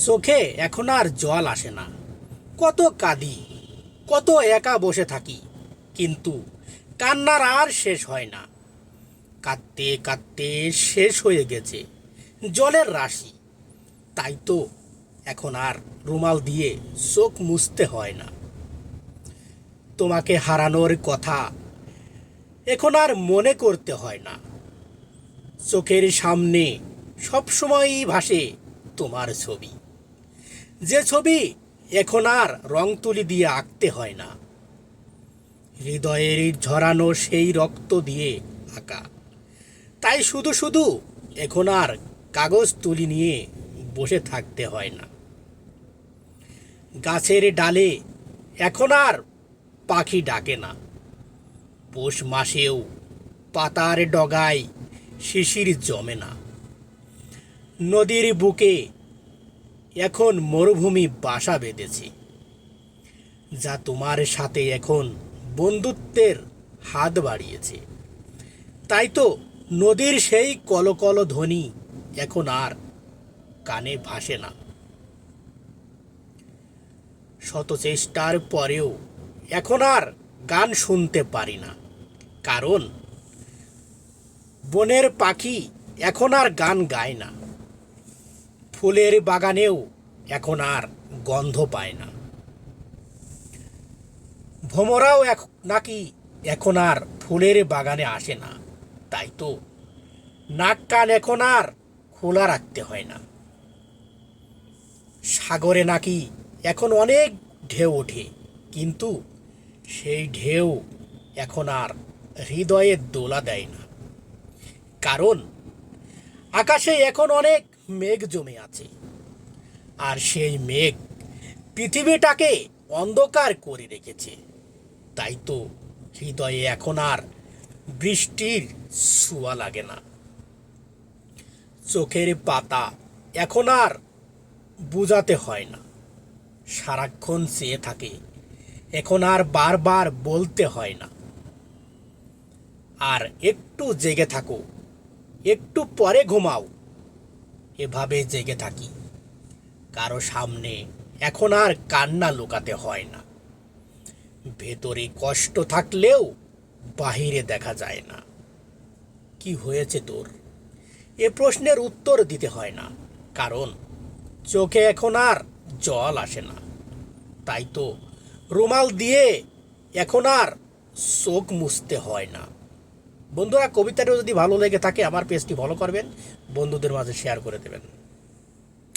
চোখে এখন আর জল আসে না। কত কাঁদি, কত একা বসে থাকি, কিন্তু কান্নার আর শেষ হয় না। কাঁদতে কাঁদতে শেষ হয়ে গেছে জলের রাশি। তাই তো এখন আর রুমাল দিয়ে চোখ মুছতে হয় না। তোমাকে হারানোর কথা এখন আর মনে করতে হয় না। চোখের সামনে সবসময়ই ভাসে তোমার ছবি, যে ছবি এখন আর রং তুলি দিয়ে আঁকতে হয় না। হৃদয়ের ঝরানো সেই রক্ত দিয়ে আঁকা। তাই শুধু শুধু এখন আর কাগজ তুলি নিয়ে বসে থাকতে হয় না। গাছের ডালে এখন আর পাখি ডাকে না। পৌষ মাসেও পাতার ডগায় শিশির জমে না। নদীর বুকে এখন মরুভূমি বাসা বেঁধেছে, যা তোমার সাথে এখন বন্ধুত্বের হাত বাড়িয়েছে। তাই তো নদীর সেই কলকল ধ্বনি এখন আর কানে ভাসে না। শত চেষ্টার পরেও এখন আর গান শুনতে পারি না, কারণ বনের পাখি এখন আর গান গায় না। ফুলের বাগানেও এখন আর গন্ধ পায় না। ভ্রমরাও নাকি এখন আর ফুলের বাগানে আসে না। তাই তো নাক কান এখন আর খোলা রাখতে হয় না। সাগরে নাকি এখন অনেক ঢেউ ওঠে, কিন্তু সেই ঢেউ এখন আর হৃদয়ে দোলা দেয় না, কারণ আকাশে এখন অনেক মেঘ জমে আছে। আর সেই মেঘ পৃথিবীটাকে অন্ধকার করে রেখেছে। তাই তো হৃদয়ে এখন আর বৃষ্টির ছোঁয়া লাগে না। চোখের পাতা এখন আর বুঝাতে হয় না। সারাক্ষণ চেয়ে থাকে, এখন আর বারবার বলতে হয় না। আর একটু জেগে থাকো, একটু পরে ঘুমাও, এভাবে জেগে থাকি। কারো সামনে এখন আর কান্না লুকাতে হয় না। ভেতরে কষ্ট থাকলেও বাহিরে দেখা যায় না। কি হয়েছে তোর, এ প্রশ্নের উত্তর দিতে হয় না, কারণ চোখে এখন আর জল আসে না। তাই তো রুমাল দিয়ে এখন আর চোখ মুছতে হয় না। বন্ধুরা, কবিতাটা যদি ভালো লেগে থাকে আমার পেজটি ফলো করবেন, বন্ধুদের মাঝে শেয়ার করে দেবেন।